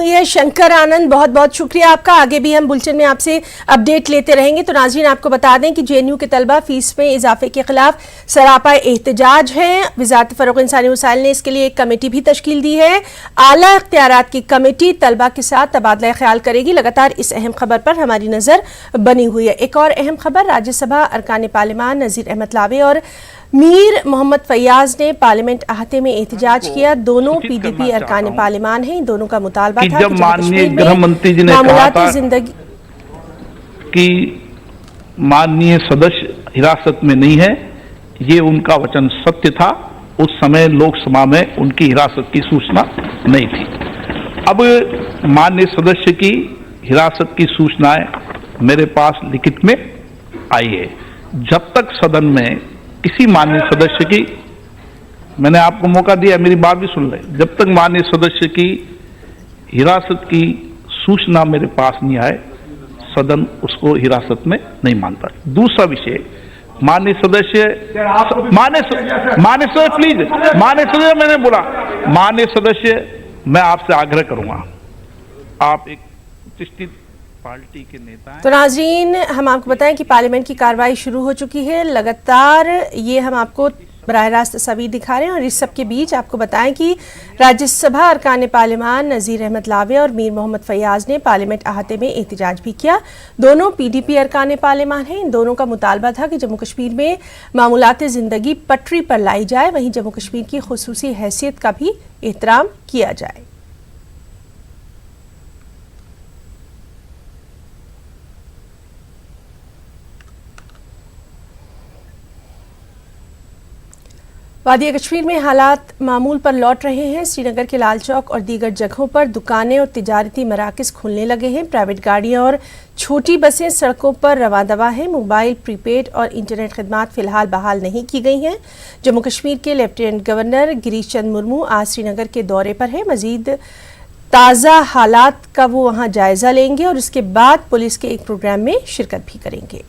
ये शंकर आनंद, बहुत बहुत शुक्रिया आपका। आगे भी हम बुलेटिन में आपसे अपडेट लेते रहेंगे। तो नाज़रीन, आपको बता दें कि जेएनयू के तलबा फीस में इजाफे के खिलाफ सरापा एहतजाज हैं। वजारत फ़रोग़ इंसानी वसाइल ने इसके लिए एक कमेटी भी तश्कील दी है। आला इख्तियारात की कमेटी तलबा के साथ तबादला ख्याल करेगी। लगातार इस अहम खबर पर हमारी नज़र बनी हुई है। एक और अहम खबर, राज्यसभा अरकान पार्लिमान नज़ीर अहमद लावे और मीर मोहम्मद फैयाज ने पार्लियामेंट अहाते में एहतजाज किया। दोनों पीडीपी अरकान पार्लिमान हैं। इन दोनों का मुतालबा था जब माननीय गृह मंत्री जी ने कहा था जिंदगी कि माननीय सदस्य हिरासत में नहीं है, ये उनका वचन सत्य था। उस समय लोकसभा में उनकी हिरासत की सूचना नहीं थी। अब माननीय सदस्य की हिरासत की सूचनाएं मेरे पास लिखित में आई है। जब तक सदन में किसी माननीय सदस्य की, मैंने आपको मौका दिया, मेरी बात भी सुन ले, जब तक माननीय सदस्य की हिरासत की सूचना मेरे पास नहीं आए, सदन उसको हिरासत में नहीं मानता। दूसरा विषय, माननीय सदस्य प्लीज, माननीय सदस्य, मैंने बोला माननीय सदस्य, मैं आपसे आग्रह करूंगा, आप एक प्रतिष्ठित पार्टी के नेता हैं। तो नाज़रीन, हम आपको बताएं कि पार्लियामेंट की कार्रवाई शुरू हो चुकी है। लगातार ये हम आपको बराह रास्त तस्वीर दिखा रहे हैं और इस सब के बीच आपको बताएं कि राज्यसभा अरकान पार्लिमान नज़ीर अहमद लावे और मीर मोहम्मद फैयाज ने पार्लियामेंट अहाते में एहतजाज भी किया। दोनों पीडीपी अरकान पार्लिमान हैं। इन दोनों का मुतालबा था कि जम्मू कश्मीर में मामूलात ज़िंदगी पटरी पर लाई जाए, वहीं जम्मू कश्मीर की खुसूसी हैसियत का भी एहतराम किया जाए। वादी कश्मीर में हालात मामूल पर लौट रहे हैं। श्रीनगर के लाल चौक और दीगर जगहों पर दुकानें और तिजारती मराकज़ खुलने लगे हैं। प्राइवेट गाड़ियां और छोटी बसें सड़कों पर रवा दवा हैं। मोबाइल, प्रीपेड और इंटरनेट खदमात फिलहाल बहाल नहीं की गई हैं। जम्मू कश्मीर के लेफ्टिनेंट गवर्नर गिरीश चंद्र मुर्मू आज श्रीनगर के दौरे पर हैं। मजीद ताज़ा हालात का वो वहाँ जायजा लेंगे और उसके बाद पुलिस के एक प्रोग्राम में शिरकत भी करेंगे।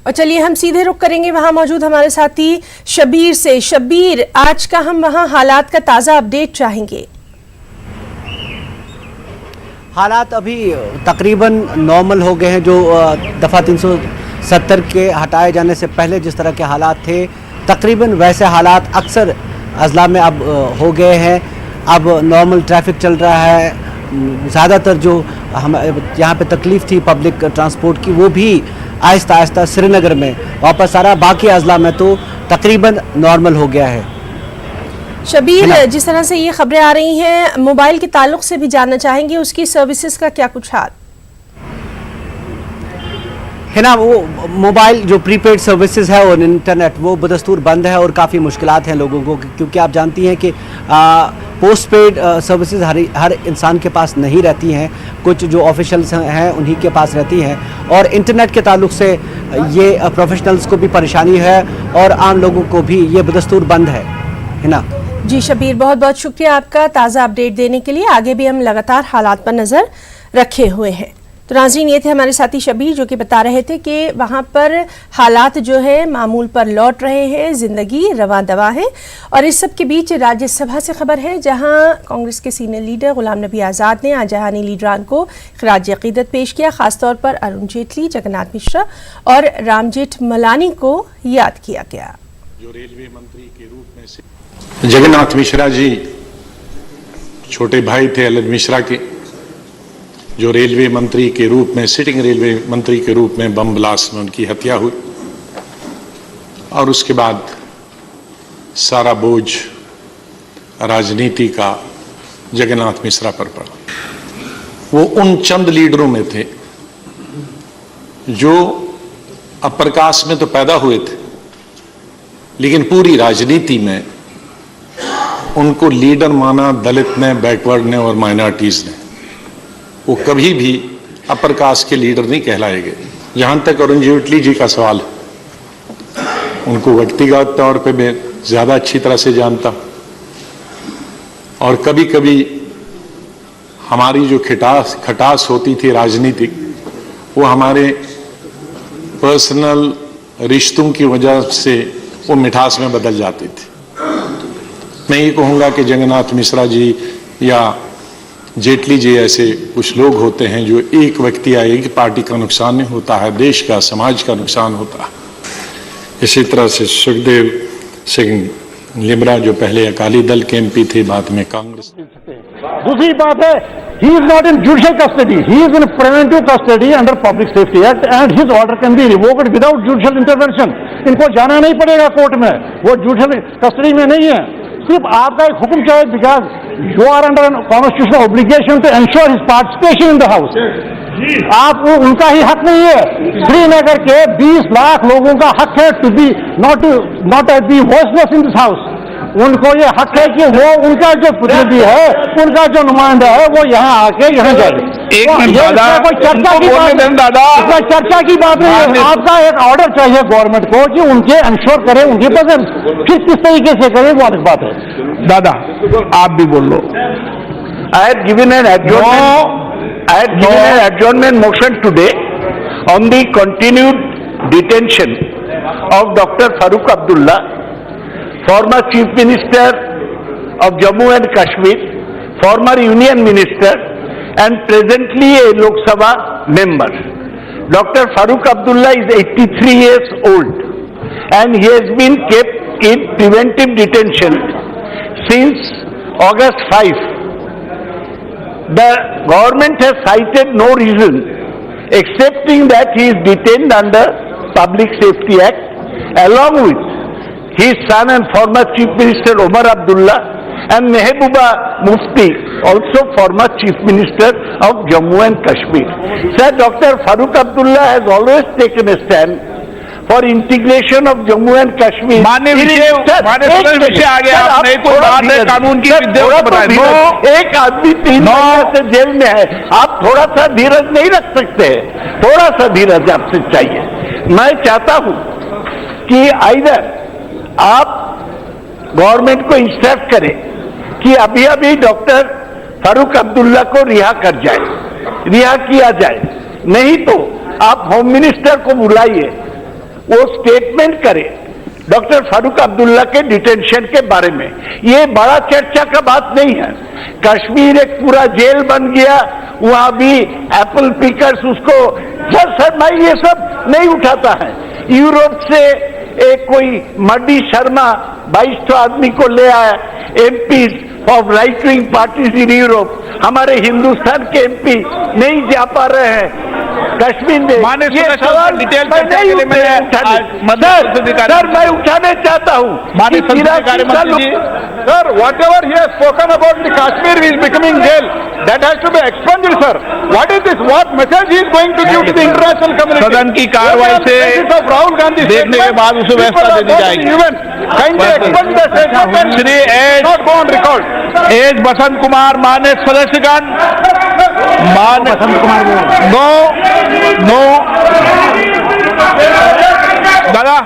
और चलिए हम सीधे रुख करेंगे वहां मौजूद हमारे साथी शबीर से। शबीर, आज का हम वहां हालात का ताज़ा अपडेट चाहेंगे। हालात अभी तकरीबन नॉर्मल हो गए हैं। जो दफ़ा 370 के हटाए जाने से पहले जिस तरह के हालात थे, तकरीबन वैसे हालात अक्सर अजला में अब हो गए हैं। अब नॉर्मल ट्रैफिक चल रहा है। ज़्यादातर जो हम यहाँ पे तकलीफ़ थी पब्लिक ट्रांसपोर्ट की, वो भी आहिस्ता आहिस्ता श्रीनगर में वापस आ रहा। बाकी अजला में तो तकरीबन नॉर्मल हो गया है। शबीर, जिस तरह से ये खबरें आ रही हैं, मोबाइल के ताल्लुक से भी जानना चाहेंगे, उसकी सर्विसेज का क्या कुछ हाल है ना। वो मोबाइल जो प्रीपेड सर्विसेज है और इंटरनेट, वो बदस्तूर बंद है और काफ़ी मुश्किलात हैं लोगों को, क्योंकि आप जानती हैं कि पोस्ट पेड सर्विसेज हर इंसान के पास नहीं रहती हैं। कुछ जो ऑफिशियल्स हैं उन्हीं के पास रहती हैं। और इंटरनेट के ताल्लुक से ये प्रोफेशनल्स को भी परेशानी है और आम लोगों को भी ये बदस्तूर बंद है ना। जी शबीर, बहुत बहुत शुक्रिया आपका ताज़ा अपडेट देने के लिए। आगे भी हम लगातार हालात पर नज़र रखे हुए हैं। तो नाज़रीन, ये थे हमारे साथी शबीर जो कि बता रहे थे कि वहाँ पर हालात जो है मामूल पर लौट रहे हैं, ज़िंदगी रवा दवा है। और इस सब के बीच राज्यसभा से खबर है, जहाँ कांग्रेस के सीनियर लीडर गुलाम नबी आज़ाद ने आज जहानी लीडरान को खिराज अक़ीदत पेश किया। ख़ासतौर पर अरुण जेटली, जगन्नाथ मिश्रा और राम जेठमलानी को याद किया गया। जो रेलवे मंत्री के रूप में से जगन्नाथ मिश्रा जी छोटे भाई थे अनिल मिश्रा के, जो रेलवे मंत्री के रूप में, सिटिंग रेलवे मंत्री के रूप में बम ब्लास्ट में उनकी हत्या हुई और उसके बाद सारा बोझ राजनीति का जगन्नाथ मिश्रा पर पड़ा। वो उन चंद लीडरों में थे जो अपर कास्ट में तो पैदा हुए थे, लेकिन पूरी राजनीति में उनको लीडर माना दलित ने, बैकवर्ड ने और माइनॉरिटीज ने। वो कभी भी अपर कास्ट के लीडर नहीं कहलाए गए। जहां तक अरुण जेटली जी का सवाल है, उनको व्यक्तिगत तौर पे मैं ज्यादा अच्छी तरह से जानता और कभी कभी हमारी जो खटास होती थी राजनीतिक, वो हमारे पर्सनल रिश्तों की वजह से वो मिठास में बदल जाती थी। मैं ये कहूँगा कि जगन्नाथ मिश्रा जी या जेटली जी ऐसे कुछ लोग होते हैं जो एक व्यक्ति या एक पार्टी का नुकसान नहीं होता है, देश का, समाज का नुकसान होता है। इसी तरह से सुखदेव सिंह लिमरा जो पहले अकाली दल के एमपी थे, बाद में कांग्रेस। दूसरी बात है, he is not in judicial custody, he is in preventive custody under Public Safety Act and his order can be revoked without judicial intervention. इनको जाना नहीं पड़ेगा कोर्ट में, वो जुडिशियल कस्टडी में नहीं है, सिर्फ आपका एक हुक्म चाहिए, because you are under constitutional obligation to ensure his participation in the house. आप उनका ही हक नहीं है। श्रीनगर के 20 लाख लोगों का हक है to be not be voiceless in this house. उनको ये हक है कि वो उनका जो प्रतिनिधि है, उनका जो नुमाइंदा है, वो यहाँ आके यहाँ जाए। एक मिनट दादा, कोई चर्चा की बात दादा, इसमें चर्चा की बात नहीं है। आपका एक ऑर्डर चाहिए गवर्नमेंट को कि उनके इंश्योर करें उनकी प्रेजेंस, फिर किस तरीके से करें वो अलग बात है। दादा आप भी बोल लो। I had given an adjournment motion today on the continued detention of Dr. Farooq Abdullah, former Chief Minister of Jammu and Kashmir, former Union Minister and presently a Lok Sabha member. Dr. Farooq Abdullah is 83 years old and he has been kept in preventive detention since August 5. The government has cited no reason excepting that he is detained under Public Safety Act along with his son and former Chief Minister Omar Abdullah and Mehbooba Mufti, also former Chief Minister of Jammu and Kashmir. Sir, Dr. Farooq Abdullah has always taken a stand for integration of Jammu and Kashmir. मान्य विषय आ गया, आप नहीं कोई बात है कानून की एक आदमी 3 महीने से जेल में है, आप थोड़ा सा धीरज नहीं रख सकते हैं, थोड़ा सा धीरज आपसे चाहिए। मैं चाहता हूं कि आइदर आप गवर्नमेंट को इंस्ट्रक्ट करें कि अभी अभी डॉक्टर फारूक अब्दुल्ला को रिहा कर जाए, रिहा किया जाए, नहीं तो आप होम मिनिस्टर को बुलाइए, वो स्टेटमेंट करे डॉक्टर फारूक अब्दुल्ला के डिटेंशन के बारे में। ये बड़ा चर्चा का बात नहीं है। कश्मीर एक पूरा जेल बन गया, वहां भी एप्पल पिकर्स उसको सर मैं ये सब नहीं उठाता है। यूरोप से एक कोई मडी शर्मा 22 आदमी को ले आया, MPs of right wing parties in Europe, हमारे हिंदुस्तान के एमपी नहीं जा पा रहे हैं कश्मीर में। ये सवाल डिटेल सर मैं उठाने चाहता हूँ। Sir, whatever he has spoken about the Kashmir is becoming jail, that has to be expunged, sir. What is this? What message he is going to give to the international community? सदन की कार्रवाई से राहुल गांधी देखने के बाद उसे व्यवस्था दे दी जाएगी। श्री एच बसंत कुमार मान्य सदस्यगण, नो दादा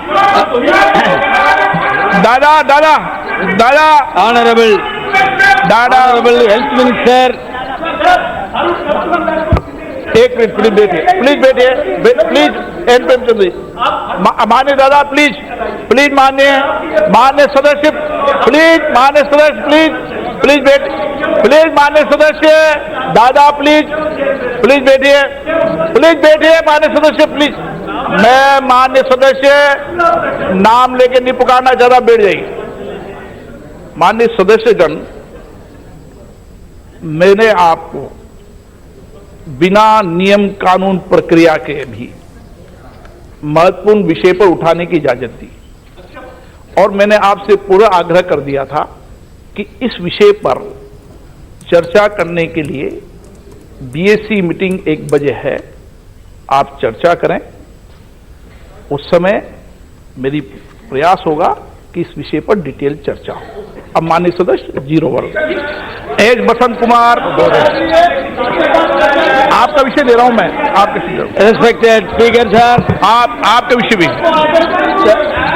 दादा दादा दादा ऑनरेबल हेल्थ मिनिस्टर, एक मिनट प्लीज बैठिए प्लीज मान्य दादा प्लीज मान्य सदस्य प्लीज मान्य सदस्य दादा प्लीज बैठिए मान्य सदस्य प्लीज। मैं मान्य सदस्य नाम लेके नहीं पुकारना, ज्यादा बैठ जाइए। मान्य सदस्यगण, मैंने आपको बिना नियम कानून प्रक्रिया के भी महत्वपूर्ण विषय पर उठाने की इजाजत दी और मैंने आपसे पूरा आग्रह कर दिया था कि इस विषय पर चर्चा करने के लिए बीएससी मीटिंग 1 बजे है, आप चर्चा करें। उस समय मेरी प्रयास होगा कि इस विषय पर डिटेल चर्चा हो। अब माननीय सदस्य 0 वर्ग एच बसंत कुमार, आपका विषय ले रहा हूं मैं, आपके रेस्पेक्टेड स्पीकर सर, आपके विषय भी,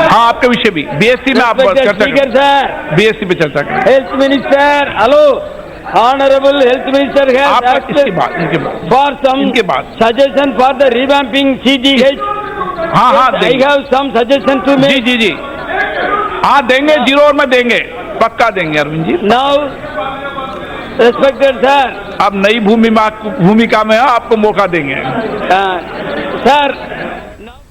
हाँ आपके विषय भी बीएससी में आप चर्चा करें, बीएससी पे चर्चा करें। Health minister, hello honourable health minister इनके बाद for some suggestion for the revamping CGH हाँ, हाँ, I देंगे। have some suggestion to ji make. जी जी, हाँ देंगे, जीरो और में देंगे, पक्का देंगे Arvind ji. Now, respected sir, अब नई भूमिका में आपको मौका देंगे। sir,